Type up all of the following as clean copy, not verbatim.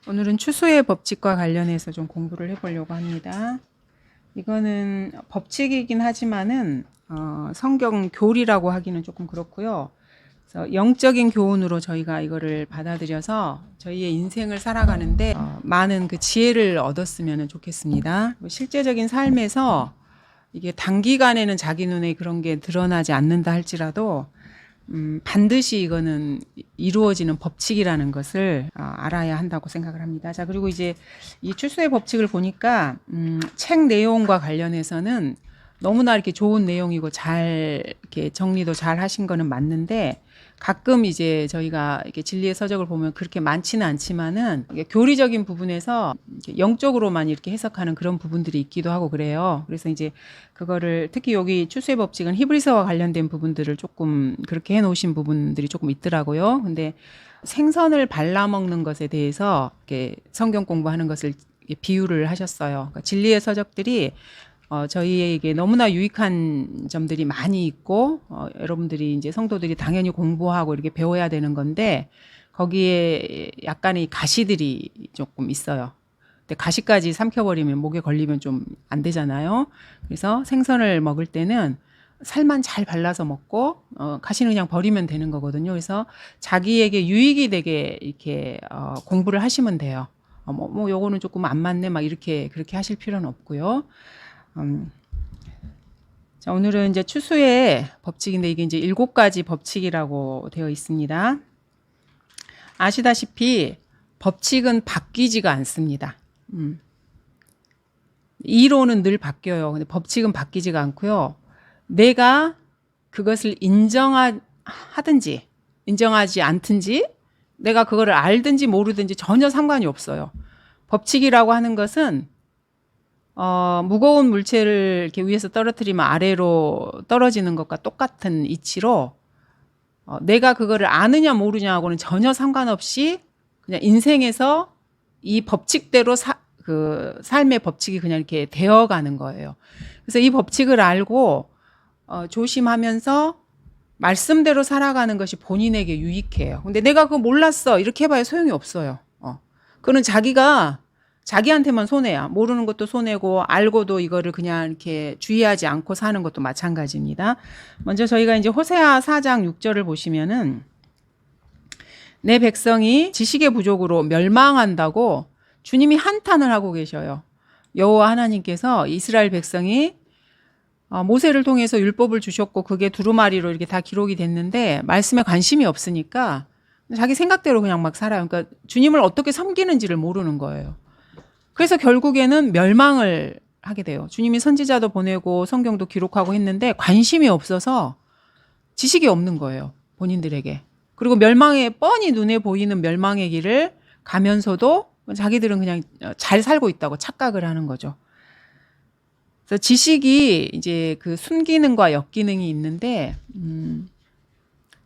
오늘은 추수의 법칙과 관련해서 좀 공부를 해보려고 합니다. 이거는 법칙이긴 하지만은 성경 교리라고 하기는 조금 그렇고요. 그래서 영적인 교훈으로 저희가 이거를 받아들여서 저희의 인생을 살아가는데 많은 그 지혜를 얻었으면 좋겠습니다. 실제적인 삶에서 이게 단기간에는 자기 눈에 그런 게 드러나지 않는다 할지라도 반드시 이거는 이루어지는 법칙이라는 것을 알아야 한다고 생각을 합니다. 자, 그리고 이제 이 출소의 법칙을 보니까 책 내용과 관련해서는 너무나 이렇게 좋은 내용이고 잘 이렇게 정리도 잘 하신 거는 맞는데 가끔 이제 저희가 이렇게 진리의 서적을 보면 그렇게 많지는 않지만은 교리적인 부분에서 영적으로만 이렇게 해석하는 그런 부분들이 있기도 하고 그래요. 그래서 이제 그거를 특히 여기 출수의 법칙은 히브리서와 관련된 부분들을 조금 그렇게 해 놓으신 부분들이 조금 있더라고요. 근데 생선을 발라먹는 것에 대해서 이렇게 성경 공부하는 것을 비유를 하셨어요. 그러니까 진리의 서적들이 저희에게 너무나 유익한 점들이 많이 있고, 여러분들이 이제 성도들이 당연히 공부하고 이렇게 배워야 되는 건데, 거기에 약간의 가시들이 조금 있어요. 근데 가시까지 삼켜버리면 목에 걸리면 좀 안 되잖아요. 그래서 생선을 먹을 때는 살만 잘 발라서 먹고, 가시는 그냥 버리면 되는 거거든요. 그래서 자기에게 유익이 되게 이렇게, 공부를 하시면 돼요. 요거는 조금 안 맞네. 막 이렇게, 그렇게 하실 필요는 없고요. 자, 오늘은 이제 추수의 법칙인데 이게 이제 7가지 법칙이라고 되어 있습니다. 아시다시피 법칙은 바뀌지가 않습니다. 이론은 늘 바뀌어요. 근데 법칙은 바뀌지가 않고요. 내가 그것을 인정하든지 인정하지 않든지 내가 그거를 알든지 모르든지 전혀 상관이 없어요. 법칙이라고 하는 것은 무거운 물체를 이렇게 위에서 떨어뜨리면 아래로 떨어지는 것과 똑같은 이치로 내가 그거를 아느냐 모르냐하고는 전혀 상관없이 그냥 인생에서 이 법칙대로 그 삶의 법칙이 그냥 이렇게 되어가는 거예요. 그래서 이 법칙을 알고 조심하면서 말씀대로 살아가는 것이 본인에게 유익해요. 근데 내가 그거 몰랐어 이렇게 해봐야 소용이 없어요. 그거는 자기한테만 손해야. 모르는 것도 손해고 알고도 이거를 그냥 이렇게 주의하지 않고 사는 것도 마찬가지입니다. 먼저 저희가 이제 호세아 4장 6절을 보시면은 내 백성이 지식의 부족으로 멸망한다고 주님이 한탄을 하고 계셔요. 여호와 하나님께서 이스라엘 백성이 모세를 통해서 율법을 주셨고 그게 두루마리로 이렇게 다 기록이 됐는데 말씀에 관심이 없으니까 자기 생각대로 그냥 막 살아요. 그러니까 주님을 어떻게 섬기는지를 모르는 거예요. 그래서 결국에는 멸망을 하게 돼요. 주님이 선지자도 보내고 성경도 기록하고 했는데 관심이 없어서 지식이 없는 거예요. 본인들에게. 그리고 뻔히 눈에 보이는 멸망의 길을 가면서도 자기들은 그냥 잘 살고 있다고 착각을 하는 거죠. 그래서 지식이 이제 그 순기능과 역기능이 있는데,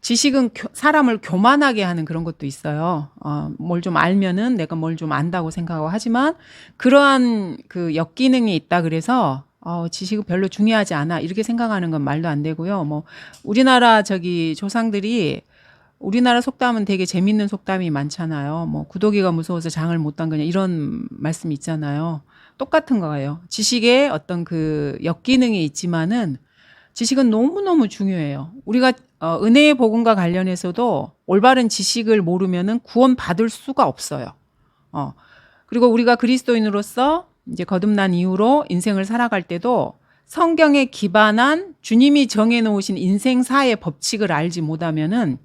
지식은 사람을 교만하게 하는 그런 것도 있어요. 뭘 좀 알면은 내가 뭘 좀 안다고 생각하고 하지만 그러한 그 역기능이 있다 그래서 지식은 별로 중요하지 않아 이렇게 생각하는 건 말도 안 되고요. 우리나라 조상들이 우리나라 속담은 되게 재밌는 속담이 많잖아요. 구더기가 무서워서 장을 못 담그냐 이런 말씀이 있잖아요. 똑같은 거예요. 지식에 어떤 그 역기능이 있지만은 지식은 너무너무 중요해요. 우리가 은혜의 복음과 관련해서도 올바른 지식을 모르면은 구원받을 수가 없어요. 그리고 우리가 그리스도인으로서 이제 거듭난 이후로 인생을 살아갈 때도 성경에 기반한 주님이 정해놓으신 인생사의 법칙을 알지 못하면은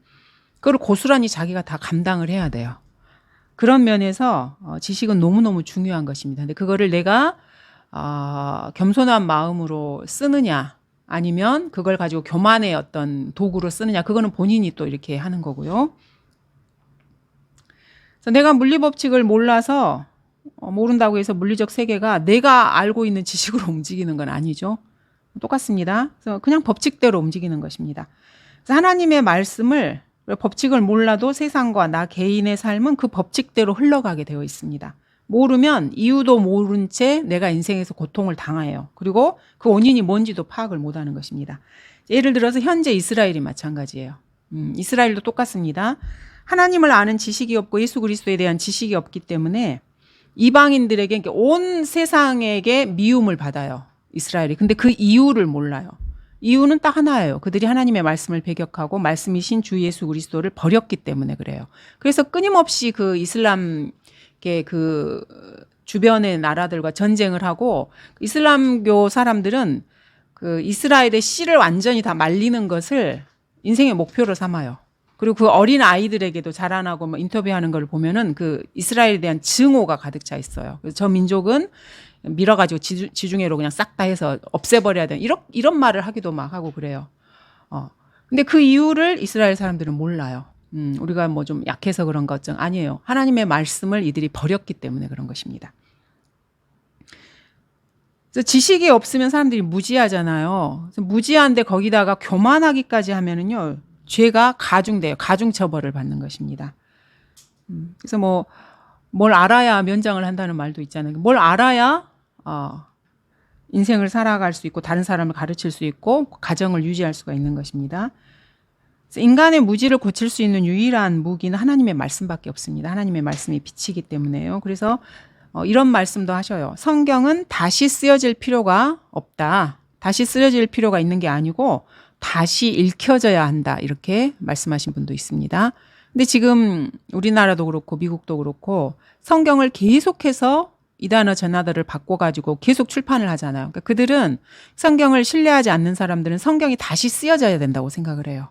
그걸 고스란히 자기가 다 감당을 해야 돼요. 그런 면에서 지식은 너무너무 중요한 것입니다. 근데 그거를 내가 겸손한 마음으로 쓰느냐 아니면 그걸 가지고 교만의 어떤 도구로 쓰느냐 그거는 본인이 또 이렇게 하는 거고요. 그래서 내가 물리법칙을 몰라서 모른다고 해서 물리적 세계가 내가 알고 있는 지식으로 움직이는 건 아니죠. 똑같습니다. 그래서 그냥 법칙대로 움직이는 것입니다. 그래서 하나님의 말씀을 법칙을 몰라도 세상과 나 개인의 삶은 그 법칙대로 흘러가게 되어 있습니다. 모르면 이유도 모른 채 내가 인생에서 고통을 당해요. 그리고 그 원인이 뭔지도 파악을 못하는 것입니다. 예를 들어서 현재 이스라엘이 마찬가지예요. 이스라엘도 똑같습니다. 하나님을 아는 지식이 없고 예수 그리스도에 대한 지식이 없기 때문에 이방인들에게, 온 세상에게 미움을 받아요. 이스라엘이. 근데 그 이유를 몰라요. 이유는 딱 하나예요. 그들이 하나님의 말씀을 배격하고 말씀이신 주 예수 그리스도를 버렸기 때문에 그래요. 그래서 끊임없이 그 이슬람계 그 주변의 나라들과 전쟁을 하고, 이슬람교 사람들은 그 이스라엘의 씨를 완전히 다 말리는 것을 인생의 목표로 삼아요. 그리고 그 어린 아이들에게도 자라나고 뭐 인터뷰하는 걸 보면은 그 이스라엘에 대한 증오가 가득 차 있어요. 그래서 저 민족은 밀어가지고 지중해로 그냥 싹 다 해서 없애버려야 돼. 이런 말을 하기도 막 하고 그래요. 근데 그 이유를 이스라엘 사람들은 몰라요. 우리가 뭐 좀 약해서 그런 것 아니에요. 하나님의 말씀을 이들이 버렸기 때문에 그런 것입니다. 그래서 지식이 없으면 사람들이 무지하잖아요. 그래서 무지한데 거기다가 교만하기까지 하면은요, 죄가 가중돼요. 가중처벌을 받는 것입니다. 그래서 뭐 뭘 알아야 면장을 한다는 말도 있잖아요. 뭘 알아야 인생을 살아갈 수 있고 다른 사람을 가르칠 수 있고 가정을 유지할 수가 있는 것입니다. 그래서 인간의 무지를 고칠 수 있는 유일한 무기는 하나님의 말씀밖에 없습니다. 하나님의 말씀이 빛이기 때문에요. 그래서 이런 말씀도 하셔요. 성경은 다시 쓰여질 필요가 없다. 다시 쓰여질 필요가 있는 게 아니고 다시 읽혀져야 한다. 이렇게 말씀하신 분도 있습니다. 근데 지금 우리나라도 그렇고 미국도 그렇고 성경을 계속해서 이 단어 저 단어를 바꿔가지고 계속 출판을 하잖아요. 그러니까 그들은, 성경을 신뢰하지 않는 사람들은 성경이 다시 쓰여져야 된다고 생각을 해요.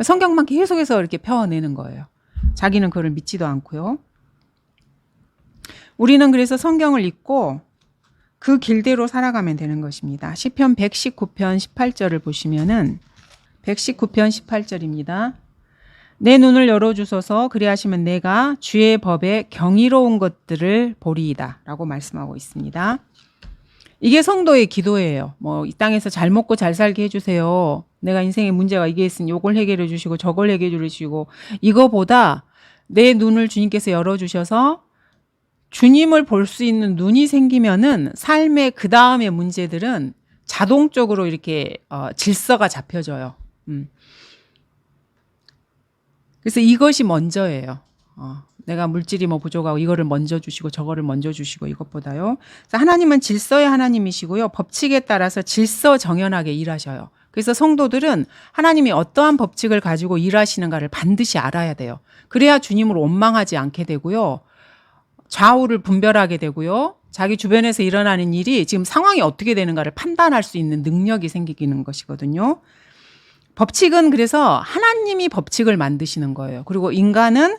성경만 계속해서 이렇게 펴내는 거예요. 자기는 그걸 믿지도 않고요. 우리는 그래서 성경을 읽고 그 길대로 살아가면 되는 것입니다. 시편 119편 18절을 보시면은 119편 18절입니다. 내 눈을 열어주소서, 그리하시면 내가 주의 법에 경이로운 것들을 보리이다 라고 말씀하고 있습니다. 이게 성도의 기도예요. 뭐 이 땅에서 잘 먹고 잘 살게 해주세요. 내가 인생에 문제가 이게 있으니 이걸 해결해 주시고 저걸 해결해 주시고, 이거보다 내 눈을 주님께서 열어주셔서 주님을 볼 수 있는 눈이 생기면은 삶의 그 다음의 문제들은 자동적으로 이렇게 질서가 잡혀져요. 그래서 이것이 먼저예요. 내가 물질이 뭐 부족하고 이거를 먼저 주시고 저거를 먼저 주시고 이것보다요. 그래서 하나님은 질서의 하나님이시고요. 법칙에 따라서 질서 정연하게 일하셔요. 그래서 성도들은 하나님이 어떠한 법칙을 가지고 일하시는가를 반드시 알아야 돼요. 그래야 주님을 원망하지 않게 되고요. 좌우를 분별하게 되고요. 자기 주변에서 일어나는 일이 지금 상황이 어떻게 되는가를 판단할 수 있는 능력이 생기는 것이거든요. 법칙은 그래서 하나님이 법칙을 만드시는 거예요. 그리고 인간은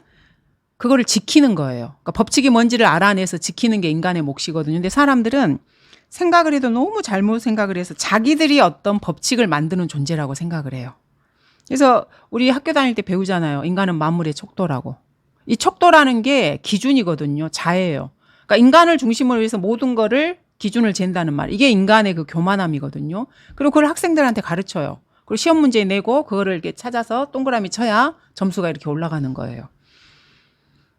그거를 지키는 거예요. 그러니까 법칙이 뭔지를 알아내서 지키는 게 인간의 몫이거든요. 근데 사람들은 생각을 해도 너무 잘못 생각을 해서 자기들이 어떤 법칙을 만드는 존재라고 생각을 해요. 그래서 우리 학교 다닐 때 배우잖아요. 인간은 만물의 척도라고. 이 척도라는 게 기준이거든요. 자예요. 그러니까 인간을 중심으로 해서 모든 거를 기준을 잰다는 말. 이게 인간의 그 교만함이거든요. 그리고 그걸 학생들한테 가르쳐요. 그리고 시험 문제 내고 그거를 이렇게 찾아서 동그라미 쳐야 점수가 이렇게 올라가는 거예요.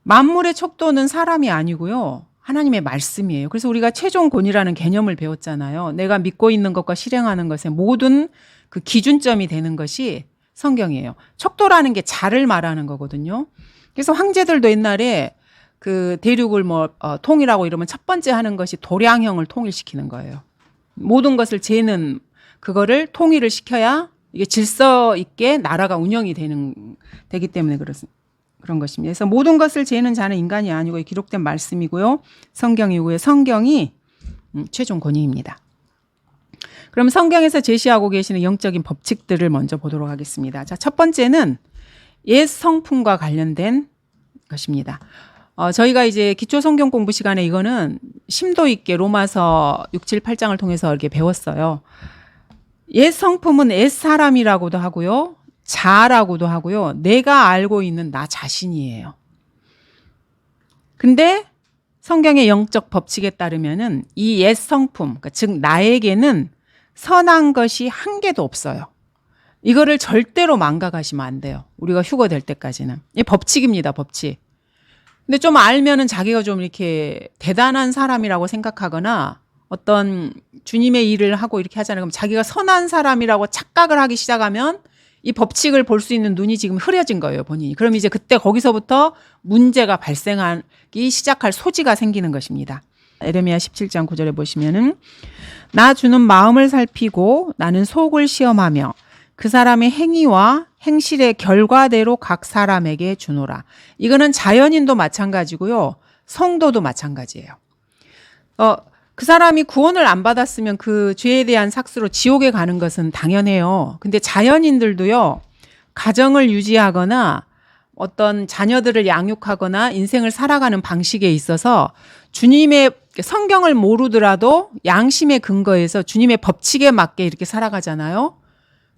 만물의 척도는 사람이 아니고요. 하나님의 말씀이에요. 그래서 우리가 최종권이라는 개념을 배웠잖아요. 내가 믿고 있는 것과 실행하는 것의 모든 그 기준점이 되는 것이 성경이에요. 척도라는 게 자를 말하는 거거든요. 그래서 황제들도 옛날에 그 대륙을 통일하고 이러면 첫 번째 하는 것이 도량형을 통일시키는 거예요. 모든 것을 재는 그거를 통일을 시켜야 이게 질서 있게 나라가 운영이 되기 때문에 그런 것입니다. 그래서 모든 것을 재는 자는 인간이 아니고 기록된 말씀이고요. 성경이고요. 성경이 최종 권위입니다. 그럼 성경에서 제시하고 계시는 영적인 법칙들을 먼저 보도록 하겠습니다. 자, 첫 번째는 옛 성품과 관련된 것입니다. 저희가 이제 기초 성경 공부 시간에 이거는 심도 있게 로마서 6, 7, 8장을 통해서 이렇게 배웠어요. 옛 성품은 옛 사람이라고도 하고요. 자라고도 하고요. 내가 알고 있는 나 자신이에요. 근데 성경의 영적 법칙에 따르면은 이 옛 성품, 그러니까 즉 나에게는 선한 것이 한 개도 없어요. 이거를 절대로 망각하시면 안 돼요. 우리가 휴거 될 때까지는. 이 법칙입니다, 법칙. 근데 좀 알면은 자기가 좀 이렇게 대단한 사람이라고 생각하거나 어떤 주님의 일을 하고 이렇게 하잖아요. 그럼 자기가 선한 사람이라고 착각을 하기 시작하면 이 법칙을 볼 수 있는 눈이 지금 흐려진 거예요, 본인이. 그럼 이제 그때 거기서부터 문제가 발생하기 시작할 소지가 생기는 것입니다. 에레미야 17장 9절에 보시면은 나 주는 마음을 살피고 나는 속을 시험하며 그 사람의 행위와 행실의 결과대로 각 사람에게 주노라. 이거는 자연인도 마찬가지고요. 성도도 마찬가지예요. 그 사람이 구원을 안 받았으면 그 죄에 대한 삭스로 지옥에 가는 것은 당연해요. 근데 자연인들도요, 가정을 유지하거나 어떤 자녀들을 양육하거나 인생을 살아가는 방식에 있어서 주님의 성경을 모르더라도 양심의 근거에서 주님의 법칙에 맞게 이렇게 살아가잖아요.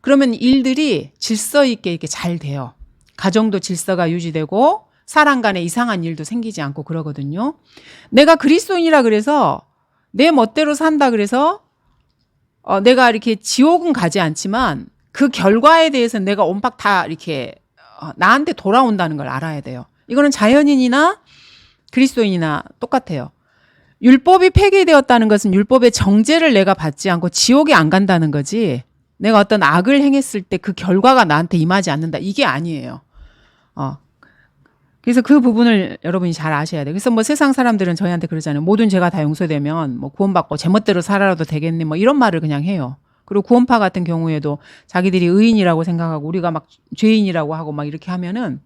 그러면 일들이 질서 있게 이렇게 잘 돼요. 가정도 질서가 유지되고 사람 간에 이상한 일도 생기지 않고 그러거든요. 내가 그리스도인이라 그래서 내 멋대로 산다 그래서 내가 이렇게 지옥은 가지 않지만 그 결과에 대해서 내가 온박 다 이렇게 나한테 돌아온다는 걸 알아야 돼요. 이거는 자연인이나 그리스도인이나 똑같아요. 율법이 폐기되었다는 것은 율법의 정죄를 내가 받지 않고 지옥에 안 간다는 거지, 내가 어떤 악을 행했을 때 그 결과가 나한테 임하지 않는다, 이게 아니에요. 그래서 그 부분을 여러분이 잘 아셔야 돼요. 그래서 뭐 세상 사람들은 저희한테 그러잖아요. 모든 죄가 다 용서되면 뭐 구원받고 제멋대로 살아라도 되겠네, 뭐 이런 말을 그냥 해요. 그리고 구원파 같은 경우에도 자기들이 의인이라고 생각하고 우리가 막 죄인이라고 하고 막 이렇게 하면은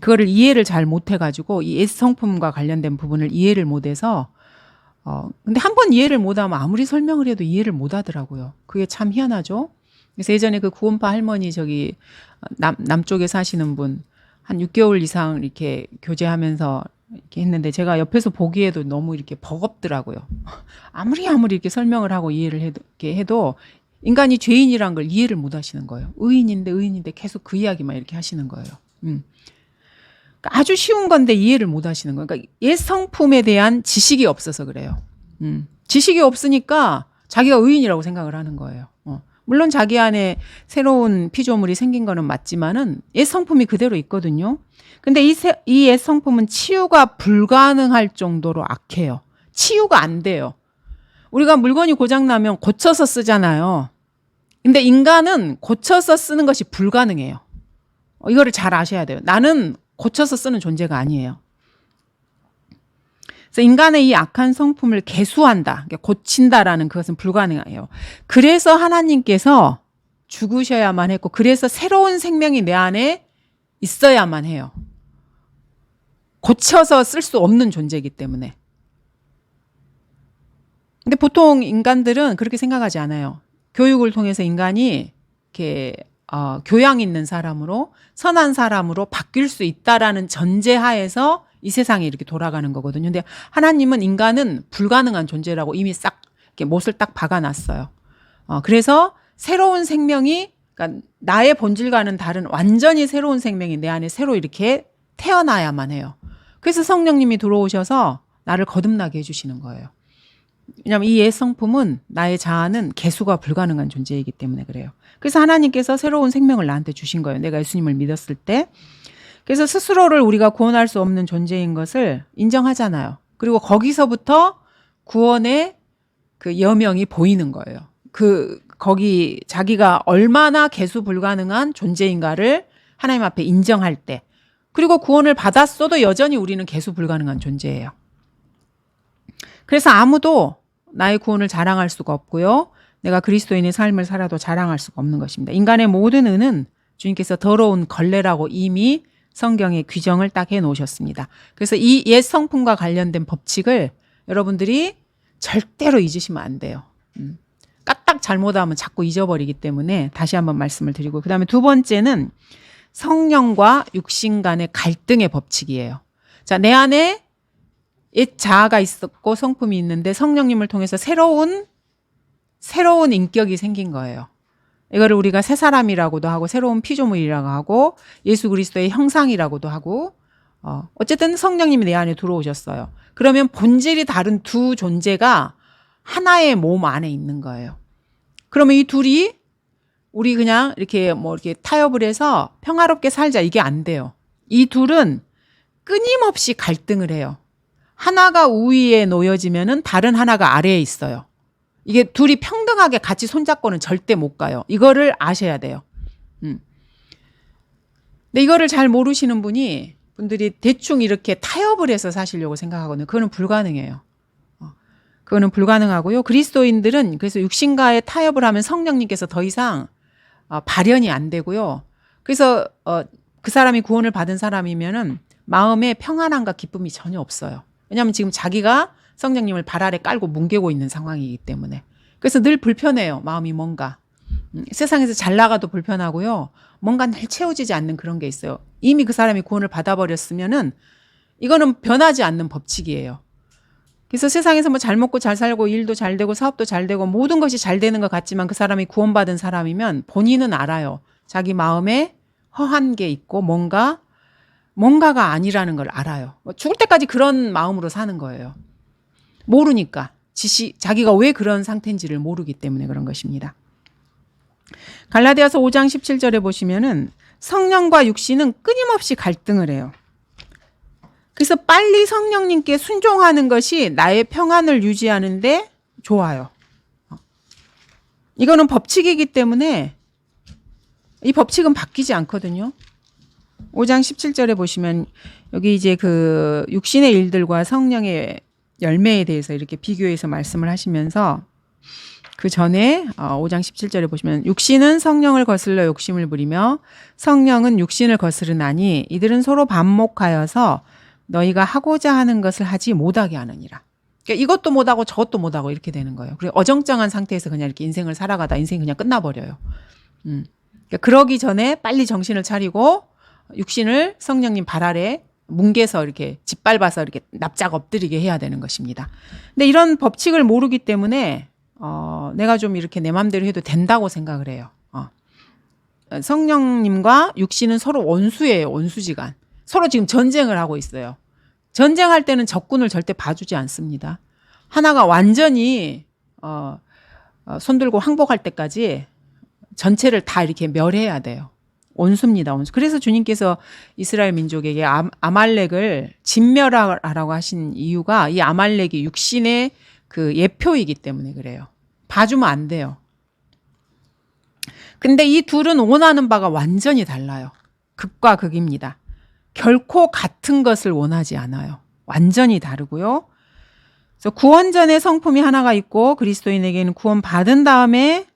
그거를 이해를 잘 못해가지고 이 옛 성품과 관련된 부분을 이해를 못해서 근데 한 번 이해를 못하면 아무리 설명을 해도 이해를 못하더라고요. 그게 참 희한하죠. 그래서 예전에 그 구원파 할머니 저기 남쪽에 사시는 분 한 6개월 이상 이렇게 교제하면서 이렇게 했는데 제가 옆에서 보기에도 너무 이렇게 버겁더라고요. 아무리 이렇게 설명을 하고 이해를 해도 인간이 죄인이란 걸 이해를 못 하시는 거예요. 의인인데 계속 그 이야기만 이렇게 하시는 거예요. 그러니까 아주 쉬운 건데 이해를 못 하시는 거예요. 그러니까 옛 성품에 대한 지식이 없어서 그래요. 지식이 없으니까 자기가 의인이라고 생각을 하는 거예요. 물론 자기 안에 새로운 피조물이 생긴 거는 맞지만은 옛 성품이 그대로 있거든요. 근데 이 옛 성품은 치유가 불가능할 정도로 악해요. 치유가 안 돼요. 우리가 물건이 고장나면 고쳐서 쓰잖아요. 근데 인간은 고쳐서 쓰는 것이 불가능해요. 이거를 잘 아셔야 돼요. 나는 고쳐서 쓰는 존재가 아니에요. 그래서 인간의 이 악한 성품을 개수한다, 고친다라는 그것은 불가능해요. 그래서 하나님께서 죽으셔야만 했고, 그래서 새로운 생명이 내 안에 있어야만 해요. 고쳐서 쓸 수 없는 존재이기 때문에. 근데 보통 인간들은 그렇게 생각하지 않아요. 교육을 통해서 인간이 이렇게 교양 있는 사람으로, 선한 사람으로 바뀔 수 있다라는 전제하에서 이 세상에 이렇게 돌아가는 거거든요. 근데 하나님은 인간은 불가능한 존재라고 이미 싹 이렇게 못을 딱 박아놨어요. 그래서 새로운 생명이, 그러니까 나의 본질과는 다른 완전히 새로운 생명이 내 안에 새로 이렇게 태어나야만 해요. 그래서 성령님이 들어오셔서 나를 거듭나게 해주시는 거예요. 왜냐하면 이 옛 성품은, 나의 자아는 개수가 불가능한 존재이기 때문에 그래요. 그래서 하나님께서 새로운 생명을 나한테 주신 거예요. 내가 예수님을 믿었을 때. 그래서 스스로를 우리가 구원할 수 없는 존재인 것을 인정하잖아요. 그리고 거기서부터 구원의 그 여명이 보이는 거예요. 거기 자기가 얼마나 개수 불가능한 존재인가를 하나님 앞에 인정할 때. 그리고 구원을 받았어도 여전히 우리는 개수 불가능한 존재예요. 그래서 아무도 나의 구원을 자랑할 수가 없고요. 내가 그리스도인의 삶을 살아도 자랑할 수가 없는 것입니다. 인간의 모든 은은 주님께서 더러운 걸레라고 이미 성경에 규정을 딱 해놓으셨습니다. 그래서 이 옛 성품과 관련된 법칙을 여러분들이 절대로 잊으시면 안 돼요. 까딱 잘못하면 자꾸 잊어버리기 때문에 다시 한번 말씀을 드리고, 그 다음에 두 번째는 성령과 육신 간의 갈등의 법칙이에요. 자, 내 안에 옛 자아가 있었고 성품이 있는데 성령님을 통해서 새로운 인격이 생긴 거예요. 이거를 우리가 새 사람이라고도 하고 새로운 피조물이라고 하고 예수 그리스도의 형상이라고도 하고, 어쨌든 성령님이 내 안에 들어오셨어요. 그러면 본질이 다른 두 존재가 하나의 몸 안에 있는 거예요. 그러면 이 둘이 우리 그냥 이렇게 이렇게 타협을 해서 평화롭게 살자, 이게 안 돼요. 이 둘은 끊임없이 갈등을 해요. 하나가 우위에 놓여지면은 다른 하나가 아래에 있어요. 이게 둘이 평등하게 같이 손잡고는 절대 못 가요. 이거를 아셔야 돼요. 근데 이거를 잘 모르시는 분들이 대충 이렇게 타협을 해서 사시려고 생각하거든요. 그거는 불가능해요. 그거는 불가능하고요. 그리스도인들은 그래서 육신과의 타협을 하면 성령님께서 더 이상 발현이 안 되고요. 그래서 그 사람이 구원을 받은 사람이면은 마음에 평안함과 기쁨이 전혀 없어요. 왜냐하면 지금 자기가 성령님을 발 아래 깔고 뭉개고 있는 상황이기 때문에. 그래서 늘 불편해요. 마음이 뭔가. 세상에서 잘 나가도 불편하고요. 뭔가 늘 채워지지 않는 그런 게 있어요. 이미 그 사람이 구원을 받아버렸으면은 이거는 변하지 않는 법칙이에요. 그래서 세상에서 뭐 잘 먹고 잘 살고 일도 잘 되고 사업도 잘 되고 모든 것이 잘 되는 것 같지만 그 사람이 구원받은 사람이면 본인은 알아요. 자기 마음에 허한 게 있고 뭔가가 아니라는 걸 알아요. 죽을 때까지 그런 마음으로 사는 거예요. 모르니까. 자기가 왜 그런 상태인지를 모르기 때문에 그런 것입니다. 갈라디아서 5장 17절에 보시면은 성령과 육신은 끊임없이 갈등을 해요. 그래서 빨리 성령님께 순종하는 것이 나의 평안을 유지하는데 좋아요. 이거는 법칙이기 때문에 이 법칙은 바뀌지 않거든요. 5장 17절에 보시면 여기 이제 그 육신의 일들과 성령의 열매에 대해서 이렇게 비교해서 말씀을 하시면서 그 전에 5장 17절에 보시면 육신은 성령을 거슬러 욕심을 부리며 성령은 육신을 거스르나니 이들은 서로 반목하여서 너희가 하고자 하는 것을 하지 못하게 하느니라. 그러니까 이것도 못하고 저것도 못하고 이렇게 되는 거예요. 그리고 어정쩡한 상태에서 그냥 이렇게 인생을 살아가다 인생이 그냥 끝나버려요. 그러니까 그러기 전에 빨리 정신을 차리고 육신을 성령님 발 아래 뭉개서 이렇게 짓밟아서 이렇게 납작 엎드리게 해야 되는 것입니다. 근데 이런 법칙을 모르기 때문에 내가 좀 이렇게 내 맘대로 해도 된다고 생각을 해요. 성령님과 육신은 서로 원수예요. 원수지간. 서로 지금 전쟁을 하고 있어요. 전쟁할 때는 적군을 절대 봐주지 않습니다. 하나가 완전히 손들고 항복할 때까지 전체를 다 이렇게 멸해야 돼요. 원수입니다. 원수. 그래서 주님께서 이스라엘 민족에게 아말렉을 진멸하라고 하신 이유가 이 아말렉이 육신의 그 예표이기 때문에 그래요. 봐주면 안 돼요. 근데 이 둘은 원하는 바가 완전히 달라요. 극과 극입니다. 결코 같은 것을 원하지 않아요. 완전히 다르고요. 그래서 구원 전에 성품이 하나가 있고 그리스도인에게는 구원 받은 다음에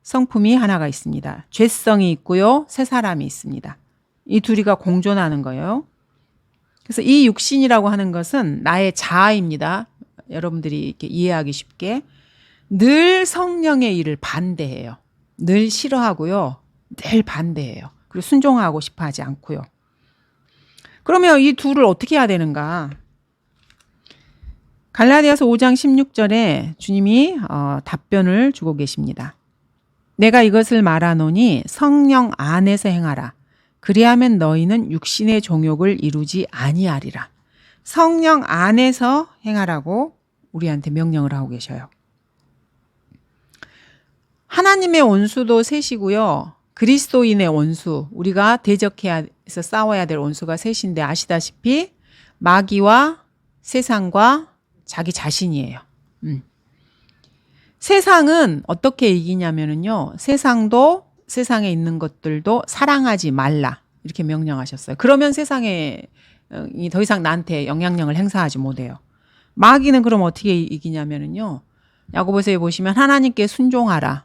성품이 하나가 있습니다. 죄성이 있고요. 새 사람이 있습니다. 이 둘이가 공존하는 거예요. 그래서 이 육신이라고 하는 것은 나의 자아입니다. 여러분들이 이렇게 이해하기 쉽게 늘 성령의 일을 반대해요. 늘 싫어하고요. 늘 반대해요. 그리고 순종하고 싶어 하지 않고요. 그러면 이 둘을 어떻게 해야 되는가? 갈라디아서 5장 16절에 주님이 답변을 주고 계십니다. 내가 이것을 말하노니 성령 안에서 행하라. 그리하면 너희는 육신의 종욕을 이루지 아니하리라. 성령 안에서 행하라고 우리한테 명령을 하고 계셔요. 하나님의 원수도 셋이고요. 그리스도인의 원수, 우리가 대적해야 해서 싸워야 될 원수가 셋인데 아시다시피 마귀와 세상과 자기 자신이에요. 세상은 어떻게 이기냐면요. 세상도 세상에 있는 것들도 사랑하지 말라. 이렇게 명령하셨어요. 그러면 세상에 더 이상 나한테 영향력을 행사하지 못해요. 마귀는 그럼 어떻게 이기냐면요. 야고보서에 보시면 하나님께 순종하라.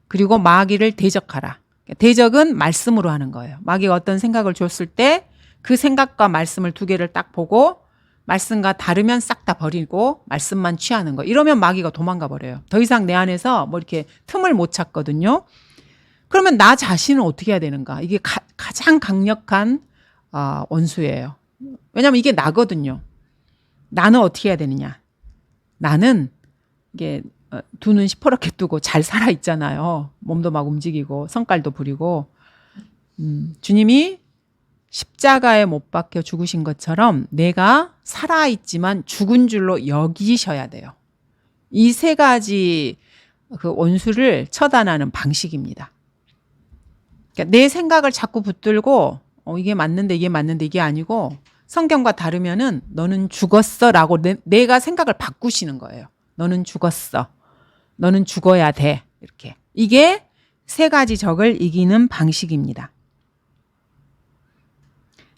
그리고 마귀를 대적하라. 대적은 말씀으로 하는 거예요. 마귀가 어떤 생각을 줬을 때 그 생각과 말씀을 두 개를 딱 보고 말씀과 다르면 싹 다 버리고 말씀만 취하는 거. 이러면 마귀가 도망가 버려요. 더 이상 내 안에서 뭐 이렇게 틈을 못 찾거든요. 그러면 나 자신은 어떻게 해야 되는가? 이게 가장 강력한 원수예요. 왜냐하면 이게 나거든요. 나는 어떻게 해야 되느냐? 나는 이게 두 눈 시퍼렇게 뜨고 잘 살아 있잖아요. 몸도 막 움직이고 성깔도 부리고 주님이 십자가에 못 박혀 죽으신 것처럼 내가 살아있지만 죽은 줄로 여기셔야 돼요. 이 세 가지 그 원수를 처단하는 방식입니다. 그러니까 내 생각을 자꾸 붙들고 이게 맞는데 이게 아니고 성경과 다르면은 너는 죽었어라고 내가 생각을 바꾸시는 거예요. 너는 죽었어. 너는 죽어야 돼. 이렇게. 이게 세 가지 적을 이기는 방식입니다.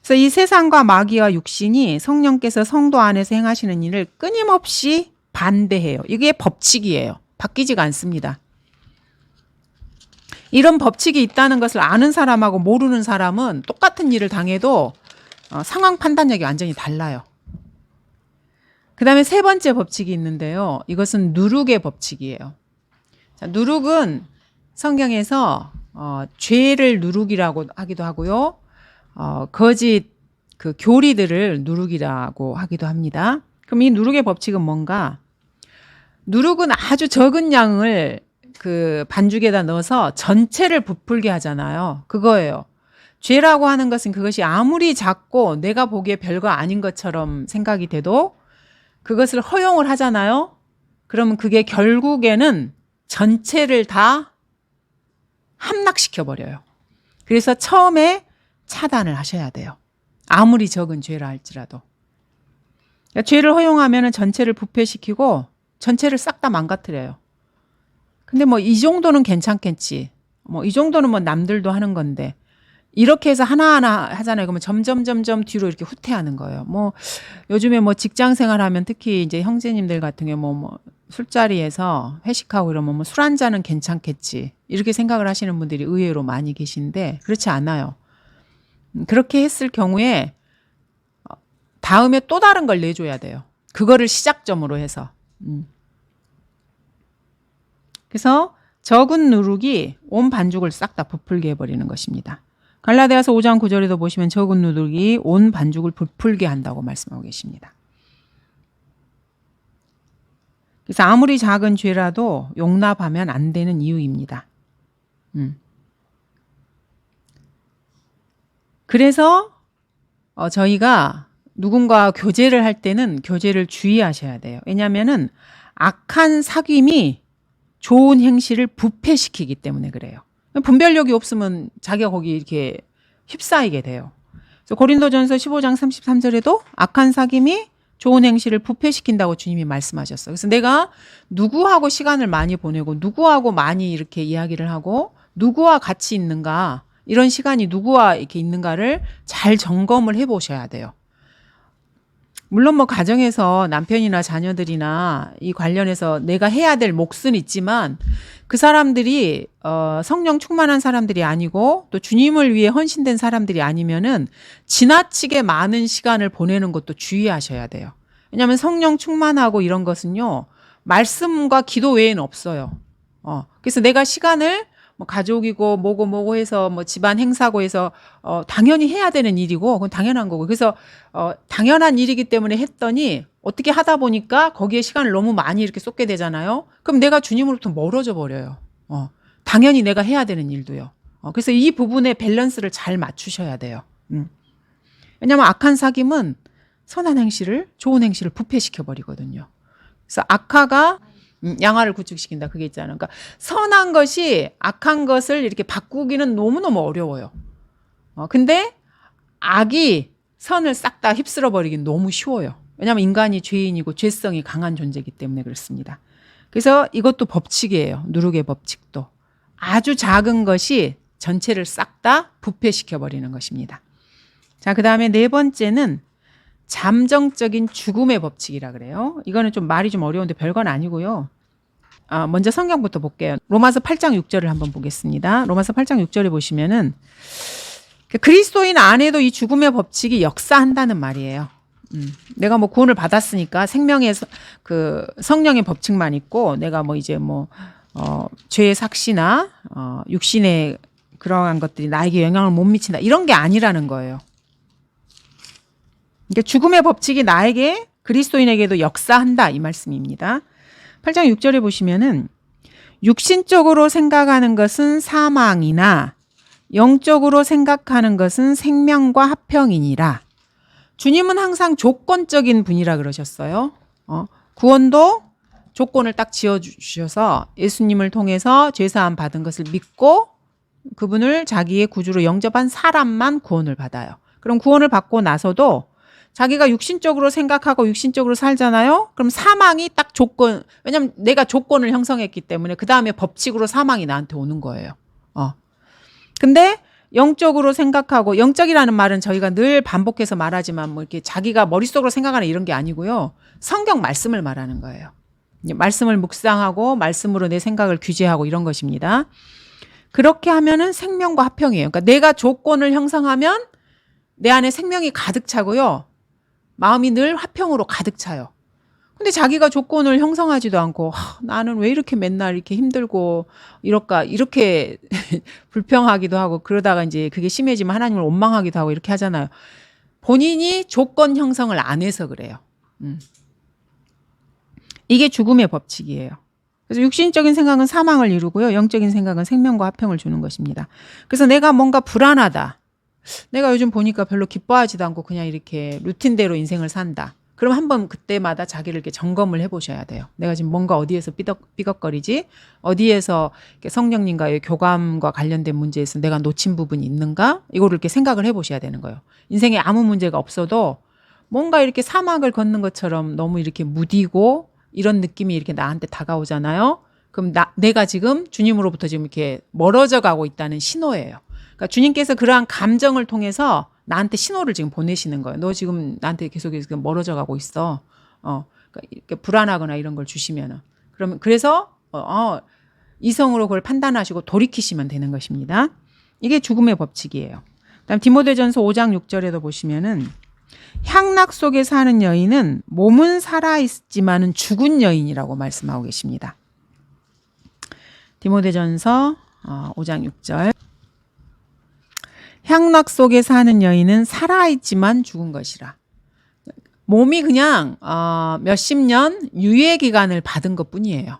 그래서 이 세상과 마귀와 육신이 성령께서 성도 안에서 행하시는 일을 끊임없이 반대해요. 이게 법칙이에요. 바뀌지가 않습니다. 이런 법칙이 있다는 것을 아는 사람하고 모르는 사람은 똑같은 일을 당해도 상황 판단력이 완전히 달라요. 그 다음에 세 번째 법칙이 있는데요. 이것은 누룩의 법칙이에요. 자, 누룩은 성경에서 죄를 누룩이라고 하기도 하고요. 거짓 그 교리들을 누룩이라고 하기도 합니다. 그럼 이 누룩의 법칙은 뭔가? 누룩은 아주 적은 양을 그 반죽에다 넣어서 전체를 부풀게 하잖아요. 그거예요. 죄라고 하는 것은 그것이 아무리 작고 내가 보기에 별거 아닌 것처럼 생각이 돼도 그것을 허용을 하잖아요. 그러면 그게 결국에는 전체를 다 함락시켜 버려요. 그래서 처음에 차단을 하셔야 돼요. 아무리 적은 죄라 할지라도. 그러니까 죄를 허용하면 전체를 부패시키고 전체를 싹 다 망가뜨려요. 근데 뭐 이 정도는 괜찮겠지. 뭐 이 정도는 뭐 남들도 하는 건데. 이렇게 해서 하나하나 하잖아요. 그러면 점점 뒤로 이렇게 후퇴하는 거예요. 뭐 요즘에 뭐 직장 생활하면 특히 이제 형제님들 같은 경우 뭐 술자리에서 회식하고 이러면 뭐 술 한 잔은 괜찮겠지. 이렇게 생각을 하시는 분들이 의외로 많이 계신데 그렇지 않아요. 그렇게 했을 경우에 다음에 또 다른 걸 내줘야 돼요. 그거를 시작점으로 해서. 그래서 적은 누룩이 온 반죽을 싹 다 부풀게 해버리는 것입니다. 갈라디아서 5장 9절에도 보시면 적은 누룩이 온 반죽을 부풀게 한다고 말씀하고 계십니다. 그래서 아무리 작은 죄라도 용납하면 안 되는 이유입니다. 그래서 저희가 누군가 교제를 할 때는 교제를 주의하셔야 돼요. 왜냐하면은 악한 사귐이 좋은 행실을 부패시키기 때문에 그래요. 분별력이 없으면 자기가 거기 이렇게 휩싸이게 돼요. 그래서 고린도전서 15장 33절에도 악한 사귐이 좋은 행실을 부패시킨다고 주님이 말씀하셨어요. 그래서 내가 누구하고 시간을 많이 보내고 누구하고 많이 이렇게 이야기를 하고 누구와 같이 있는가, 이런 시간이 누구와 이렇게 있는가를 잘 점검을 해보셔야 돼요. 물론 뭐 가정에서 남편이나 자녀들이나 이 관련해서 내가 해야 될 몫은 있지만 그 사람들이 성령 충만한 사람들이 아니고 또 주님을 위해 헌신된 사람들이 아니면은 지나치게 많은 시간을 보내는 것도 주의하셔야 돼요. 왜냐하면 성령 충만하고 이런 것은요, 말씀과 기도 외에는 없어요. 그래서 내가 시간을 뭐 가족이고 뭐고 해서 뭐 집안 행사고 해서 당연히 해야 되는 일이고 그건 당연한 거고, 그래서 당연한 일이기 때문에 했더니 어떻게 하다 보니까 거기에 시간을 너무 많이 이렇게 쏟게 되잖아요. 그럼 내가 주님으로부터 멀어져 버려요. 당연히 내가 해야 되는 일도요. 그래서 이 부분의 밸런스를 잘 맞추셔야 돼요. 왜냐하면 악한 사귐은 선한 행실을, 좋은 행실을 부패시켜 버리거든요. 그래서 악화가 양화를 구축시킨다. 그게 있잖아요. 그러니까 선한 것이 악한 것을 이렇게 바꾸기는 너무너무 어려워요. 근데 악이 선을 싹 다 휩쓸어 버리긴 너무 쉬워요. 왜냐하면 인간이 죄인이고 죄성이 강한 존재이기 때문에 그렇습니다. 그래서 이것도 법칙이에요. 누룩의 법칙도. 아주 작은 것이 전체를 싹 다 부패시켜 버리는 것입니다. 자, 그 다음에 네 번째는 잠정적인 죽음의 법칙이라 그래요. 이거는 좀 말이 좀 어려운데 별건 아니고요. 먼저 성경부터 볼게요. 로마서 8장 6절을 한번 보겠습니다. 로마서 8장 6절에 보시면은 그리스도인 안에도 이 죽음의 법칙이 역사한다는 말이에요. 내가 뭐 구원을 받았으니까 생명의 그 성령의 법칙만 있고 내가 뭐 이제 뭐 죄의 삭시나 육신의 그러한 것들이 나에게 영향을 못 미친다, 이런 게 아니라는 거예요. 그러니까 죽음의 법칙이 나에게, 그리스도인에게도 역사한다, 이 말씀입니다. 8장 6절에 보시면은 육신적으로 생각하는 것은 사망이나 영적으로 생각하는 것은 생명과 화평이니라. 주님은 항상 조건적인 분이라 그러셨어요. 구원도 조건을 딱 지어주셔서 예수님을 통해서 죄사함 받은 것을 믿고 그분을 자기의 구주로 영접한 사람만 구원을 받아요. 그럼 구원을 받고 나서도 자기가 육신적으로 생각하고 육신적으로 살잖아요. 그럼 사망이 딱 조건, 왜냐면 내가 조건을 형성했기 때문에 그 다음에 법칙으로 사망이 나한테 오는 거예요. 근데 영적으로 생각하고, 영적이라는 말은 저희가 늘 반복해서 말하지만 뭐 이렇게 자기가 머릿속으로 생각하는 이런 게 아니고요. 성경 말씀을 말하는 거예요. 말씀을 묵상하고 말씀으로 내 생각을 규제하고 이런 것입니다. 그렇게 하면은 생명과 화평이에요. 그러니까 내가 조건을 형성하면 내 안에 생명이 가득 차고요. 마음이 늘 화평으로 가득 차요. 근데 자기가 조건을 형성하지도 않고 나는 왜 이렇게 맨날 이렇게 힘들고 이럴까 이렇게 불평하기도 하고 그러다가 이제 그게 심해지면 하나님을 원망하기도 하고 이렇게 하잖아요. 본인이 조건 형성을 안 해서 그래요. 이게 죽음의 법칙이에요. 그래서 육신적인 생각은 사망을 이루고요. 영적인 생각은 생명과 화평을 주는 것입니다. 그래서 내가 뭔가 불안하다. 내가 요즘 보니까 별로 기뻐하지도 않고 그냥 이렇게 루틴대로 인생을 산다. 그럼 한번 그때마다 자기를 이렇게 점검을 해보셔야 돼요. 내가 지금 뭔가 어디에서 삐걱거리지? 어디에서 성령님과의 교감과 관련된 문제에서 내가 놓친 부분이 있는가? 이거를 이렇게 생각을 해보셔야 되는 거예요. 인생에 아무 문제가 없어도 뭔가 이렇게 사막을 걷는 것처럼 너무 이렇게 무디고 이런 느낌이 이렇게 나한테 다가오잖아요. 그럼 내가 지금 주님으로부터 지금 이렇게 멀어져 가고 있다는 신호예요. 그러니까 주님께서 그러한 감정을 통해서 나한테 신호를 지금 보내시는 거예요. 너 지금 나한테 계속해서 멀어져 가고 있어. 그러니까 이렇게 불안하거나 이런 걸 주시면은. 그러면 그래서 이성으로 그걸 판단하시고 돌이키시면 되는 것입니다. 이게 죽음의 법칙이에요. 그다음 디모데전서 5장 6절에도 보시면은 향락 속에 사는 여인은 몸은 살아있지만은 죽은 여인이라고 말씀하고 계십니다. 디모데전서 5장 6절. 향락 속에 사는 여인은 살아있지만 죽은 것이라. 몸이 그냥 몇십 년 유예 기간을 받은 것 뿐이에요.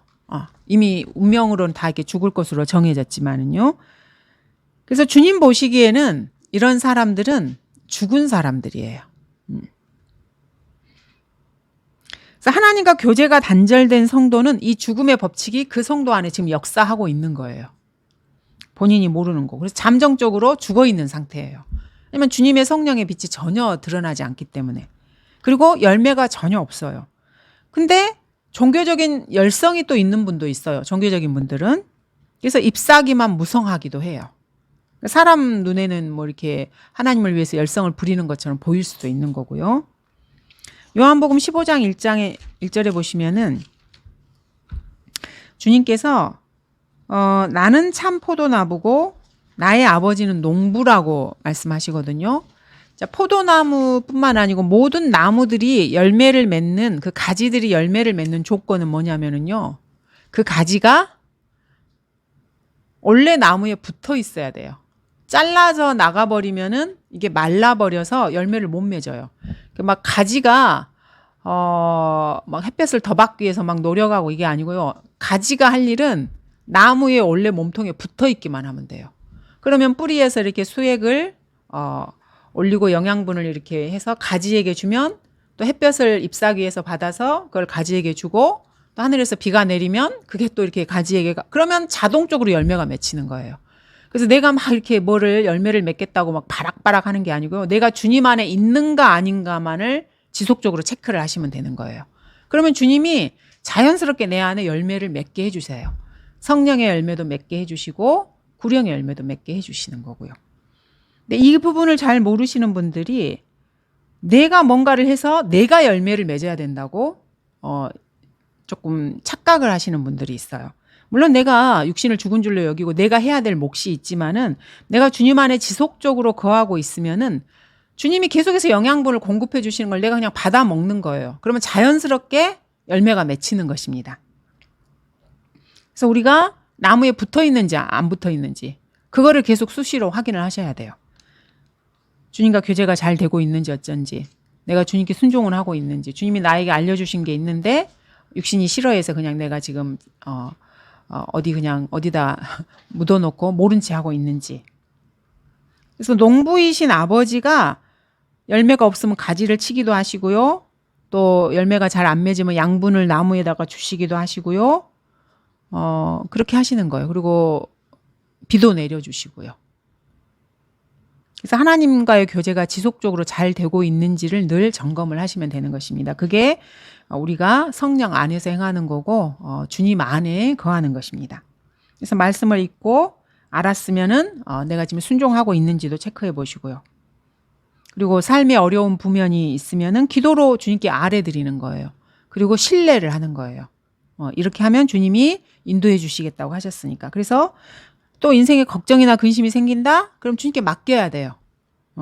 이미 운명으로는 다 이렇게 죽을 것으로 정해졌지만은요. 그래서 주님 보시기에는 이런 사람들은 죽은 사람들이에요. 그래서 하나님과 교제가 단절된 성도는 이 죽음의 법칙이 그 성도 안에 지금 역사하고 있는 거예요. 본인이 모르는 거. 그래서 잠정적으로 죽어 있는 상태예요. 왜냐면 주님의 성령의 빛이 전혀 드러나지 않기 때문에. 그리고 열매가 전혀 없어요. 근데 종교적인 열성이 또 있는 분도 있어요. 종교적인 분들은. 그래서 잎사귀만 무성하기도 해요. 사람 눈에는 뭐 이렇게 하나님을 위해서 열성을 부리는 것처럼 보일 수도 있는 거고요. 요한복음 15장 1절에 보시면은 주님께서 나는 참 포도나무고 나의 아버지는 농부라고 말씀하시거든요. 자, 포도나무뿐만 아니고 모든 나무들이 열매를 맺는 그 가지들이 열매를 맺는 조건은 뭐냐면은요. 그 가지가 원래 나무에 붙어 있어야 돼요. 잘라져 나가버리면은 이게 말라버려서 열매를 못 맺어요. 막 가지가 막 햇볕을 더 받기 위해서 막 노력하고 이게 아니고요. 가지가 할 일은 나무의 원래 몸통에 붙어 있기만 하면 돼요. 그러면 뿌리에서 이렇게 수액을 올리고 영양분을 이렇게 해서 가지에게 주면 또 햇볕을 잎사귀에서 받아서 그걸 가지에게 주고 또 하늘에서 비가 내리면 그게 또 이렇게 가지에게 그러면 자동적으로 열매가 맺히는 거예요. 그래서 내가 막 이렇게 뭐를 열매를 맺겠다고 막 바락바락 하는 게 아니고요. 내가 주님 안에 있는가 아닌가만을 지속적으로 체크를 하시면 되는 거예요. 그러면 주님이 자연스럽게 내 안에 열매를 맺게 해주세요. 성령의 열매도 맺게 해주시고 구령의 열매도 맺게 해주시는 거고요. 근데 이 부분을 잘 모르시는 분들이 내가 뭔가를 해서 내가 열매를 맺어야 된다고 조금 착각을 하시는 분들이 있어요. 물론 내가 육신을 죽은 줄로 여기고 내가 해야 될 몫이 있지만은 내가 주님 안에 지속적으로 거하고 있으면은 주님이 계속해서 영양분을 공급해 주시는 걸 내가 그냥 받아 먹는 거예요. 그러면 자연스럽게 열매가 맺히는 것입니다. 그래서 우리가 나무에 붙어 있는지 안 붙어 있는지 그거를 계속 수시로 확인을 하셔야 돼요. 주님과 교제가 잘 되고 있는지 어쩐지 내가 주님께 순종을 하고 있는지 주님이 나에게 알려주신 게 있는데 육신이 싫어해서 그냥 내가 지금 어디다 묻어놓고 모른 채 하고 있는지. 그래서 농부이신 아버지가 열매가 없으면 가지를 치기도 하시고요. 또 열매가 잘 안 맺으면 양분을 나무에다가 주시기도 하시고요. 그렇게 하시는 거예요. 그리고 비도 내려주시고요. 그래서 하나님과의 교제가 지속적으로 잘 되고 있는지를 늘 점검을 하시면 되는 것입니다. 그게 우리가 성령 안에서 행하는 거고 주님 안에 거하는 것입니다. 그래서 말씀을 읽고 알았으면은 내가 지금 순종하고 있는지도 체크해 보시고요. 그리고 삶에 어려운 부면이 있으면은 기도로 주님께 아뢰드리는 거예요. 그리고 신뢰를 하는 거예요. 이렇게 하면 주님이 인도해 주시겠다고 하셨으니까. 그래서 또 인생에 걱정이나 근심이 생긴다? 그럼 주님께 맡겨야 돼요.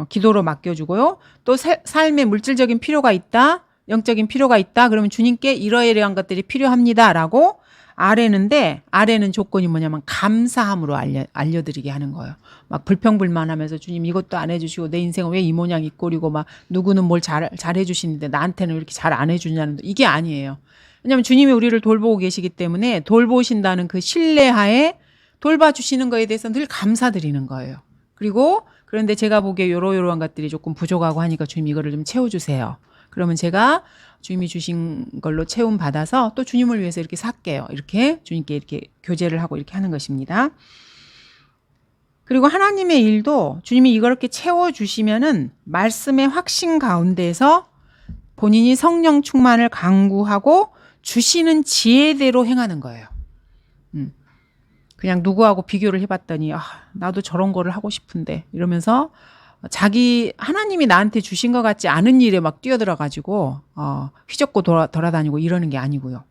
기도로 맡겨주고요. 또 삶에 물질적인 필요가 있다? 영적인 필요가 있다? 그러면 주님께 이러이러한 것들이 필요합니다라고 아뢰는 조건이 뭐냐면 감사함으로 알려드리게 하는 거예요. 막 불평불만하면서 주님 이것도 안 해주시고 내 인생은 왜 이 모양 이 꼴이고 막 누구는 뭘 잘 해주시는데 나한테는 왜 이렇게 잘 안 해주냐는 이게 아니에요. 왜냐하면 주님이 우리를 돌보고 계시기 때문에 돌보신다는 그 신뢰하에 돌봐주시는 거에 대해서 늘 감사드리는 거예요. 그리고 그런데 제가 보기에 요러요러한 것들이 조금 부족하고 하니까 주님 이거를 좀 채워주세요. 그러면 제가 주님이 주신 걸로 채움 받아서 또 주님을 위해서 이렇게 살게요. 이렇게 주님께 이렇게 교제를 하고 이렇게 하는 것입니다. 그리고 하나님의 일도 주님이 이렇게 채워주시면은 말씀의 확신 가운데에서 본인이 성령 충만을 강구하고 주시는 지혜대로 행하는 거예요. 그냥 누구하고 비교를 해봤더니 나도 저런 거를 하고 싶은데 이러면서 자기 하나님이 나한테 주신 것 같지 않은 일에 막 뛰어들어 가지고 휘젓고 돌아다니고 이러는 게 아니고요.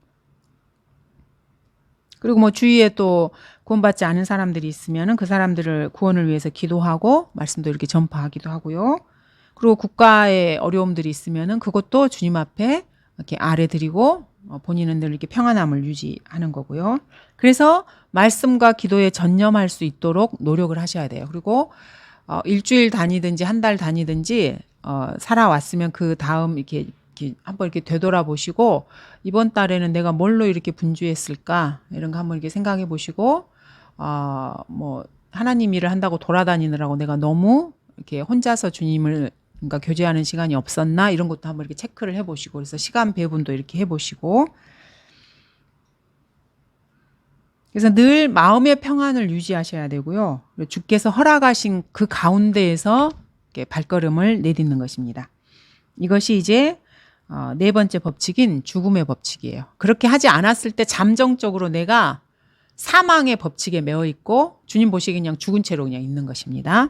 그리고 뭐 주위에 또 구원받지 않은 사람들이 있으면은 그 사람들을 구원을 위해서 기도하고 말씀도 이렇게 전파하기도 하고요. 그리고 국가에 어려움들이 있으면은 그것도 주님 앞에 이렇게 아뢰드리고 본인은 늘 이렇게 평안함을 유지하는 거고요. 그래서 말씀과 기도에 전념할 수 있도록 노력을 하셔야 돼요. 그리고 일주일 다니든지 한 달 다니든지 살아왔으면 그 다음 이렇게 한번 이렇게 되돌아보시고 이번 달에는 내가 뭘로 이렇게 분주했을까 이런 거 한번 이렇게 생각해 보시고 뭐 하나님 일을 한다고 돌아다니느라고 내가 너무 이렇게 혼자서 주님을 그러니까 교제하는 시간이 없었나 이런 것도 한번 이렇게 체크를 해보시고 그래서 시간 배분도 이렇게 해보시고 그래서 늘 마음의 평안을 유지하셔야 되고요. 주께서 허락하신 그 가운데에서 이렇게 발걸음을 내딛는 것입니다. 이것이 이제 네 번째 법칙인 죽음의 법칙이에요. 그렇게 하지 않았을 때 잠정적으로 내가 사망의 법칙에 매어 있고 주님 보시기에 그냥 죽은 채로 그냥 있는 것입니다.